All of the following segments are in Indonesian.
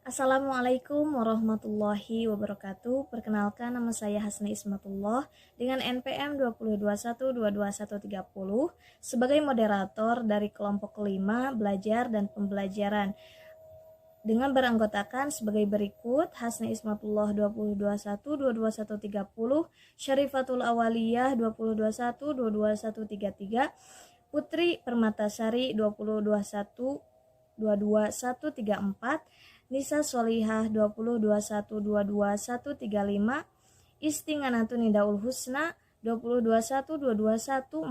Assalamualaikum warahmatullahi wabarakatuh. Perkenalkan, nama saya Hasni Ismatullah dengan NPM 2021222130 sebagai moderator dari kelompok kelima belajar dan pembelajaran dengan beranggotakan sebagai berikut: Hasni Ismatullah 2021222130, Syarifatul Awaliyah 2021222133, Putri Permatasari 2021222134, Nisa Solihah 2021222135, Istinganatun Nidaul Husna 2021222141,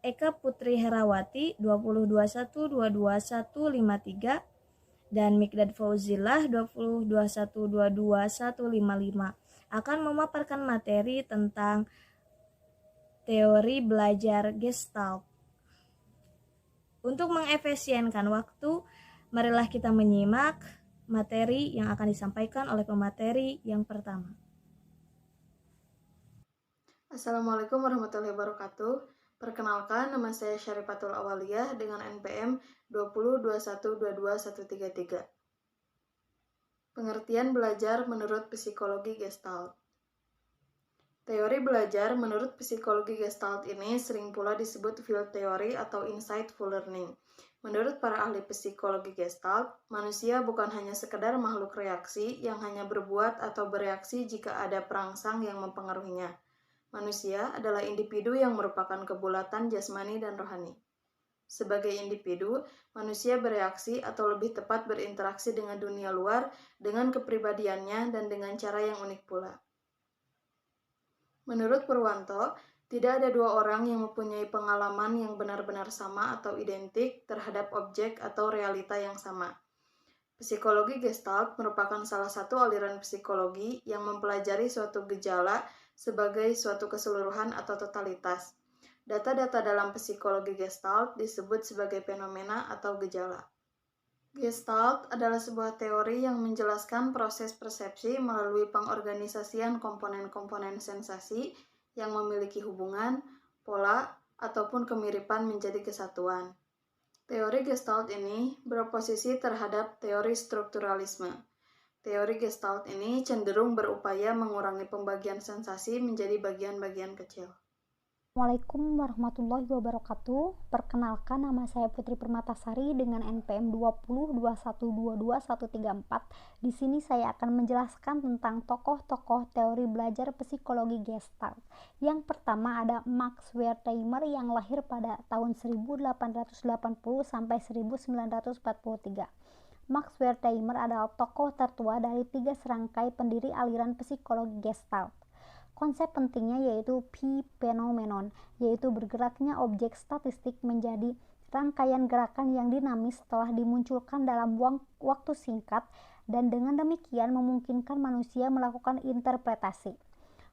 Eka Putri Herawati 2021222153, dan Mikdad Fauzillah 2021222155 akan memaparkan materi tentang teori belajar Gestalt. Untuk mengefisienkan waktu, marilah kita menyimak materi yang akan disampaikan oleh pemateri yang pertama. Assalamualaikum warahmatullahi wabarakatuh. Perkenalkan, nama saya Syarifatul Awaliyah dengan NPM 2021222133. Pengertian belajar menurut psikologi Gestalt. Teori belajar menurut psikologi Gestalt ini sering pula disebut field theory atau insightful learning. Menurut para ahli psikologi Gestalt, manusia bukan hanya sekedar makhluk reaksi yang hanya berbuat atau bereaksi jika ada perangsang yang mempengaruhinya. Manusia adalah individu yang merupakan kebulatan jasmani dan rohani. Sebagai individu, manusia bereaksi atau lebih tepat berinteraksi dengan dunia luar dengan kepribadiannya dan dengan cara yang unik pula. Menurut Purwanto, tidak ada dua orang yang mempunyai pengalaman yang benar-benar sama atau identik terhadap objek atau realita yang sama. Psikologi Gestalt merupakan salah satu aliran psikologi yang mempelajari suatu gejala sebagai suatu keseluruhan atau totalitas. Data-data dalam psikologi Gestalt disebut sebagai fenomena atau gejala. Gestalt adalah sebuah teori yang menjelaskan proses persepsi melalui pengorganisasian komponen-komponen sensasi yang memiliki hubungan, pola, ataupun kemiripan menjadi kesatuan. Teori Gestalt ini beroposisi terhadap teori strukturalisme. Teori Gestalt ini cenderung berupaya mengurangi pembagian sensasi menjadi bagian-bagian kecil. Assalamualaikum warahmatullahi wabarakatuh. Perkenalkan, nama saya Putri Permatasari dengan NPM 2021222134. Di sini saya akan menjelaskan tentang tokoh-tokoh teori belajar psikologi Gestalt. Yang pertama ada Max Wertheimer yang lahir pada tahun 1880 sampai 1943. Max Wertheimer adalah tokoh tertua dari 3 serangkai pendiri aliran psikologi Gestalt. Konsep pentingnya yaitu P-phenomenon, yaitu bergeraknya objek statistik menjadi rangkaian gerakan yang dinamis setelah dimunculkan dalam waktu singkat, dan dengan demikian memungkinkan manusia melakukan interpretasi.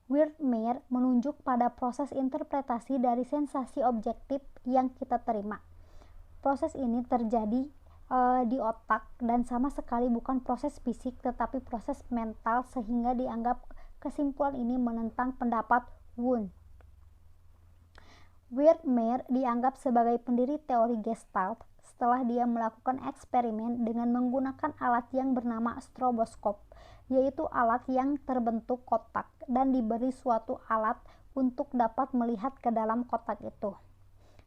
Wertheimer menunjuk pada proses interpretasi dari sensasi objektif yang kita terima. Proses ini terjadi di otak dan sama sekali bukan proses fisik tetapi proses mental, sehingga dianggap kesimpulan ini menentang pendapat Wundt. Wertheimer dianggap sebagai pendiri teori Gestalt setelah dia melakukan eksperimen dengan menggunakan alat yang bernama stroboskop, yaitu alat yang terbentuk kotak dan diberi suatu alat untuk dapat melihat ke dalam kotak itu.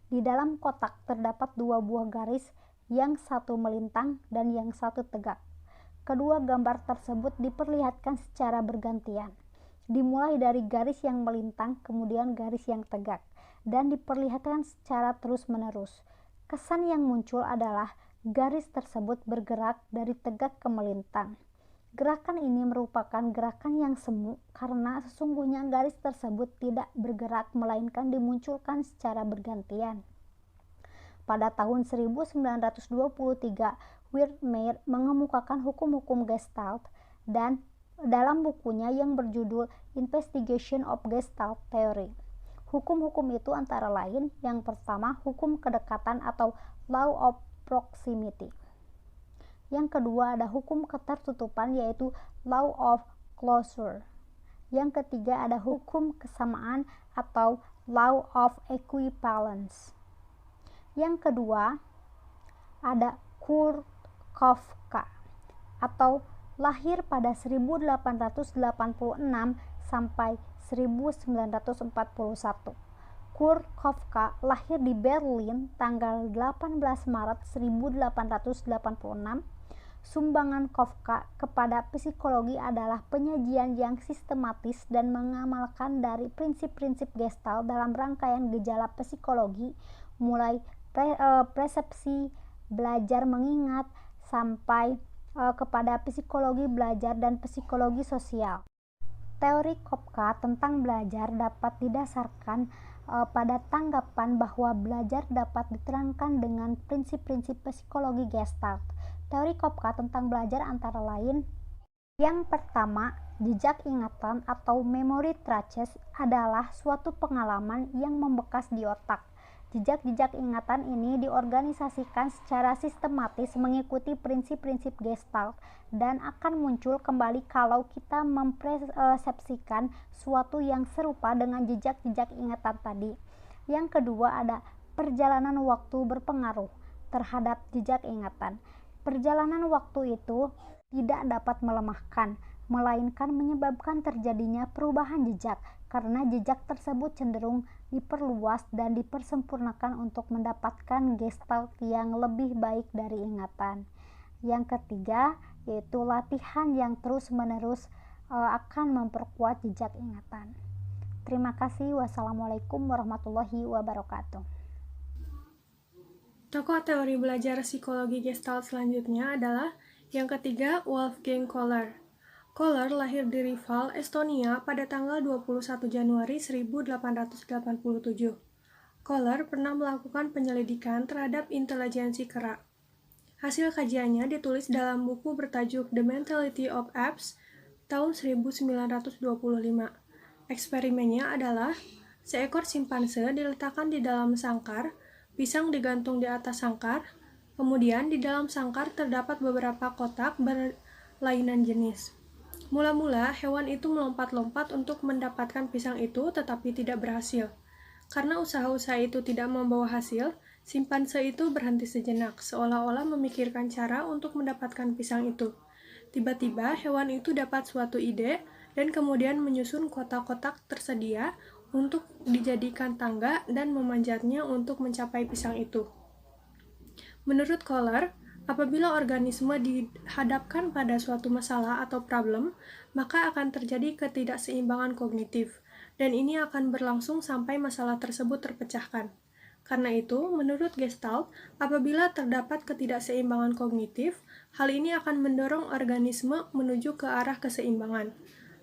Di dalam kotak terdapat 2 buah garis, yang satu melintang dan yang satu tegak. Kedua gambar tersebut diperlihatkan secara bergantian, dimulai dari garis yang melintang, kemudian garis yang tegak, dan diperlihatkan secara terus-menerus. Kesan yang muncul adalah garis tersebut bergerak dari tegak ke melintang. Gerakan ini merupakan gerakan yang semu karena sesungguhnya garis tersebut tidak bergerak melainkan dimunculkan secara bergantian. Pada tahun 1923, Wertheimer mengemukakan hukum-hukum Gestalt dan dalam bukunya yang berjudul Investigation of Gestalt Theory. Hukum-hukum itu antara lain, yang pertama hukum kedekatan atau Law of Proximity. Yang kedua ada hukum ketertutupan yaitu Law of Closure. Yang ketiga ada hukum kesamaan atau Law of Equivalence. Yang kedua ada Kurt Kafka. atau lahir pada 1886 sampai 1941. Kurt Kafka lahir di Berlin tanggal 18 Maret 1886. Sumbangan Kafka kepada psikologi adalah penyajian yang sistematis dan mengamalkan dari prinsip-prinsip Gestalt dalam rangkaian gejala psikologi, mulai persepsi, belajar mengingat, sampai kepada psikologi belajar dan psikologi sosial. Teori Kafka tentang belajar dapat didasarkan pada tanggapan bahwa belajar dapat diterangkan dengan prinsip-prinsip psikologi Gestalt. Teori Kafka tentang belajar antara lain: yang pertama, jejak ingatan atau memory traces adalah suatu pengalaman yang membekas di otak. Jejak-jejak ingatan ini diorganisasikan secara sistematis mengikuti prinsip-prinsip Gestalt dan akan muncul kembali kalau kita mempersepsikan suatu yang serupa dengan jejak-jejak ingatan tadi. Yang kedua, ada perjalanan waktu berpengaruh terhadap jejak ingatan. Perjalanan waktu itu tidak dapat melemahkan, melainkan menyebabkan terjadinya perubahan jejak, karena jejak tersebut cenderung diperluas dan dipersempurnakan untuk mendapatkan Gestalt yang lebih baik dari ingatan. Yang ketiga, yaitu latihan yang terus-menerus akan memperkuat jejak ingatan. Terima kasih. Wassalamualaikum warahmatullahi wabarakatuh. Tokoh teori belajar psikologi Gestalt selanjutnya adalah yang ketiga, Wolfgang Kohler. Kohler lahir di Reval, Estonia pada tanggal 21 Januari 1887. Kohler pernah melakukan penyelidikan terhadap intelijensi kera. Hasil kajiannya ditulis dalam buku bertajuk The Mentality of Apes tahun 1925. Eksperimennya adalah seekor simpanse diletakkan di dalam sangkar, pisang digantung di atas sangkar, kemudian di dalam sangkar terdapat beberapa kotak berlainan jenis. Mula-mula, hewan itu melompat-lompat untuk mendapatkan pisang itu, tetapi tidak berhasil. Karena usaha-usaha itu tidak membawa hasil, simpanse itu berhenti sejenak, seolah-olah memikirkan cara untuk mendapatkan pisang itu. Tiba-tiba, hewan itu dapat suatu ide, dan kemudian menyusun kotak-kotak tersedia untuk dijadikan tangga dan memanjatnya untuk mencapai pisang itu. Menurut Kohler, apabila organisme dihadapkan pada suatu masalah atau problem, maka akan terjadi ketidakseimbangan kognitif, dan ini akan berlangsung sampai masalah tersebut terpecahkan. Karena itu, menurut Gestalt, apabila terdapat ketidakseimbangan kognitif, hal ini akan mendorong organisme menuju ke arah keseimbangan.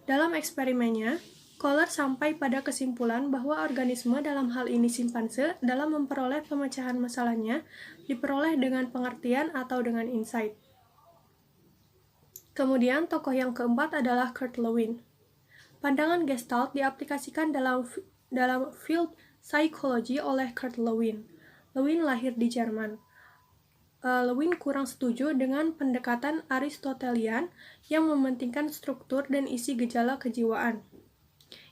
Dalam eksperimennya, Kohler sampai pada kesimpulan bahwa organisme, dalam hal ini simpanse, dalam memperoleh pemecahan masalahnya, diperoleh dengan pengertian atau dengan insight. Kemudian, tokoh yang keempat adalah Kurt Lewin. Pandangan Gestalt diaplikasikan dalam field psikologi oleh Kurt Lewin. Lewin lahir di Jerman. Lewin kurang setuju dengan pendekatan Aristotelian yang mementingkan struktur dan isi gejala kejiwaan.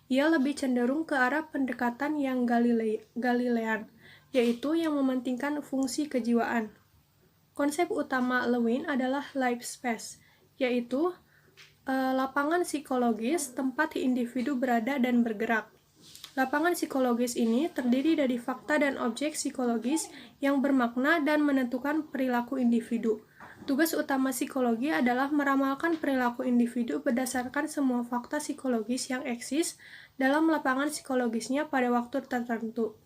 Ia lebih cenderung ke arah pendekatan yang Galilean, yaitu yang mementingkan fungsi kejiwaan. Konsep utama Lewin adalah life space, yaitu lapangan psikologis tempat individu berada dan bergerak. Lapangan psikologis ini terdiri dari fakta dan objek psikologis yang bermakna dan menentukan perilaku individu. Tugas utama psikologi adalah meramalkan perilaku individu berdasarkan semua fakta psikologis yang eksis dalam lapangan psikologisnya pada waktu tertentu.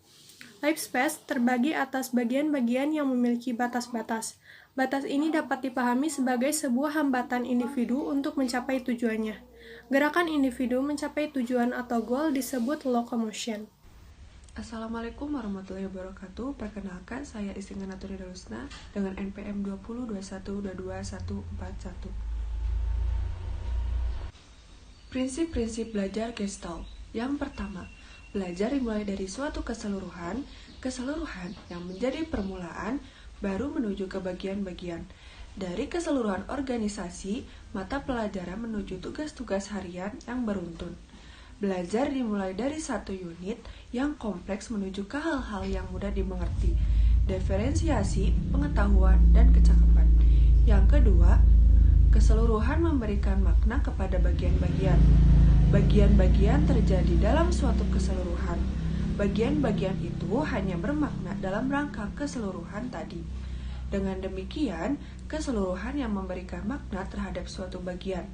Life space terbagi atas bagian-bagian yang memiliki batas-batas. Batas ini dapat dipahami sebagai sebuah hambatan individu untuk mencapai tujuannya. Gerakan individu mencapai tujuan atau goal disebut locomotion. Assalamualaikum warahmatullahi wabarakatuh. Perkenalkan, saya Istinga Naturi Darusna dengan NPM 2021221141. Prinsip-prinsip belajar Gestalt. Yang pertama, belajar dimulai dari suatu keseluruhan yang menjadi permulaan, baru menuju ke bagian-bagian. Dari keseluruhan organisasi, mata pelajaran menuju tugas-tugas harian yang beruntun. Belajar dimulai dari satu unit yang kompleks menuju ke hal-hal yang mudah dimengerti, diferensiasi, pengetahuan, dan kecakapan. Yang kedua, Keseluruhan memberikan makna kepada bagian-bagian. Bagian-bagian terjadi dalam suatu keseluruhan. Bagian-bagian itu hanya bermakna dalam rangka keseluruhan tadi. Dengan demikian, keseluruhan yang memberikan makna terhadap suatu bagian.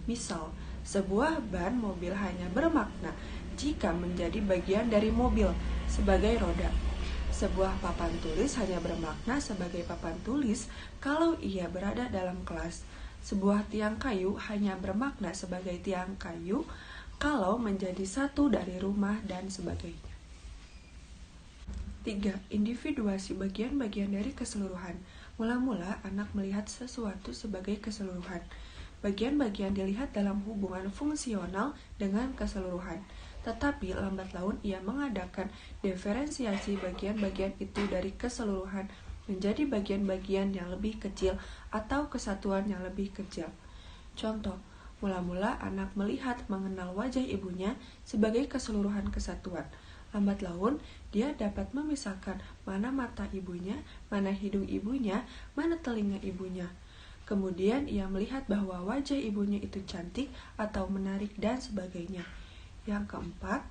Misal, sebuah ban mobil hanya bermakna jika menjadi bagian dari mobil sebagai roda. Sebuah papan tulis hanya bermakna sebagai papan tulis kalau ia berada dalam kelas. Sebuah tiang kayu hanya bermakna sebagai tiang kayu kalau menjadi satu dari rumah dan sebagainya. 3. Individuasi bagian-bagian dari keseluruhan. Mula-mula anak melihat sesuatu sebagai keseluruhan. Bagian-bagian dilihat dalam hubungan fungsional dengan keseluruhan. Tetapi lambat laun ia mengadakan diferensiasi bagian-bagian itu dari keseluruhan menjadi bagian-bagian yang lebih kecil atau kesatuan yang lebih kecil. Contoh, mula-mula anak melihat mengenal wajah ibunya sebagai keseluruhan kesatuan. Lambat laun, dia dapat memisahkan mana mata ibunya, mana hidung ibunya, mana telinga ibunya. Kemudian ia melihat bahwa wajah ibunya itu cantik atau menarik dan sebagainya. Yang keempat,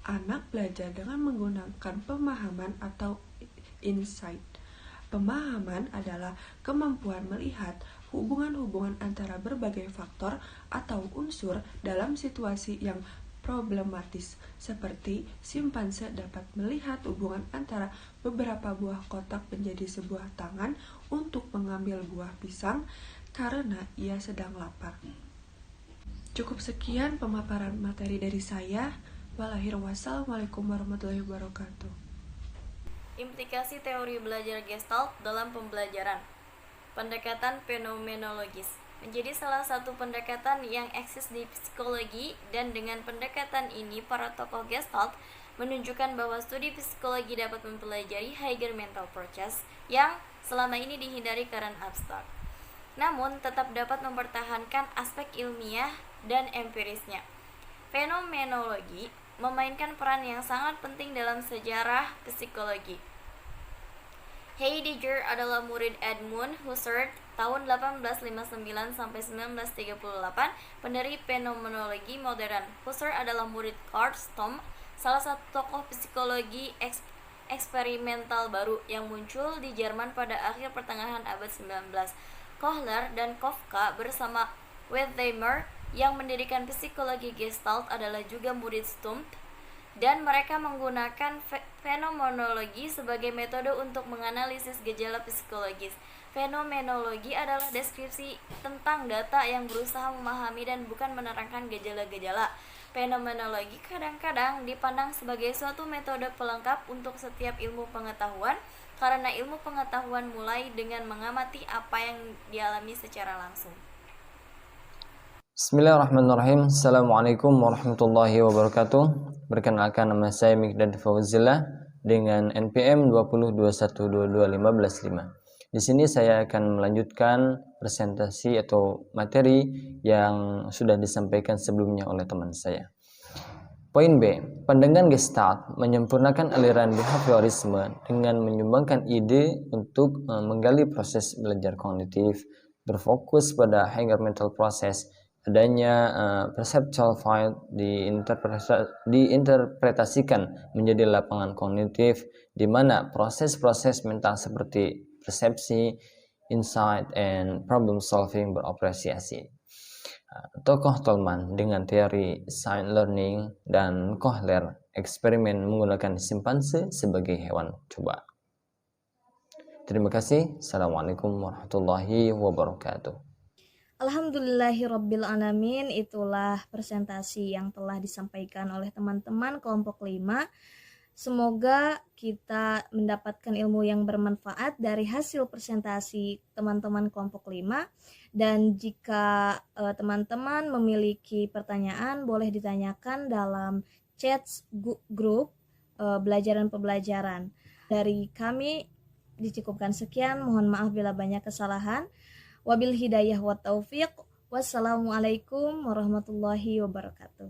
anak belajar dengan menggunakan pemahaman atau insight. Pemahaman adalah kemampuan melihat hubungan-hubungan antara berbagai faktor atau unsur dalam situasi yang problematis, seperti simpanse dapat melihat hubungan antara beberapa buah kotak menjadi sebuah tangan untuk mengambil buah pisang karena ia sedang lapar. Cukup sekian pemaparan materi dari saya. Wassalamualaikum warahmatullahi wabarakatuh. Implikasi teori belajar Gestalt dalam pembelajaran. Pendekatan fenomenologis menjadi salah satu pendekatan yang eksis di psikologi, dan dengan pendekatan ini para tokoh Gestalt menunjukkan bahwa studi psikologi dapat mempelajari higher mental process yang selama ini dihindari karena abstrak, namun tetap dapat mempertahankan aspek ilmiah dan empirisnya. Fenomenologi memainkan peran yang sangat penting dalam sejarah psikologi. Heidegger adalah murid Edmund Husserl tahun 1859 sampai 1938, pendiri fenomenologi modern. Husserl adalah murid Karl Stom, salah satu tokoh psikologi eksperimental baru yang muncul di Jerman pada akhir pertengahan abad 19. Kohler dan Kafka bersama Wertheimer yang mendirikan psikologi Gestalt adalah juga murid Stump, dan mereka menggunakan fenomenologi sebagai metode untuk menganalisis gejala psikologis. Fenomenologi adalah deskripsi tentang data yang berusaha memahami dan bukan menerangkan gejala-gejala. Fenomenologi kadang-kadang dipandang sebagai suatu metode pelengkap untuk setiap ilmu pengetahuan, karena ilmu pengetahuan mulai dengan mengamati apa yang dialami secara langsung. Bismillahirrahmanirrahim. Assalamualaikum warahmatullahi wabarakatuh. Perkenalkan, nama saya Mikdad Fauzillah dengan NPM 20212215. Di sini saya akan melanjutkan presentasi atau materi yang sudah disampaikan sebelumnya oleh teman saya. Poin B, pandangan Gestalt menyempurnakan aliran behaviorisme dengan menyumbangkan ide untuk menggali proses belajar kognitif, berfokus pada higher mental process, adanya perceptual field diinterpretasikan menjadi lapangan kognitif di mana proses-proses mental seperti persepsi, insight, and problem solving beroperasi. Tokoh Tolman dengan teori sign learning dan Kohler eksperimen menggunakan simpanse sebagai hewan coba. Terima kasih. Assalamualaikum warahmatullahi wabarakatuh. Alhamdulillahirrabbilalamin, itulah presentasi yang telah disampaikan oleh teman-teman kelompok 5. Semoga kita mendapatkan ilmu yang bermanfaat dari hasil presentasi teman-teman kelompok 5. Dan jika teman-teman memiliki pertanyaan, boleh ditanyakan dalam chat grup belajar dan pembelajaran. Dari kami dicukupkan sekian, mohon maaf bila banyak kesalahan. Wabil hidayah wa taufiq. Wassalamualaikum warahmatullahi wabarakatuh.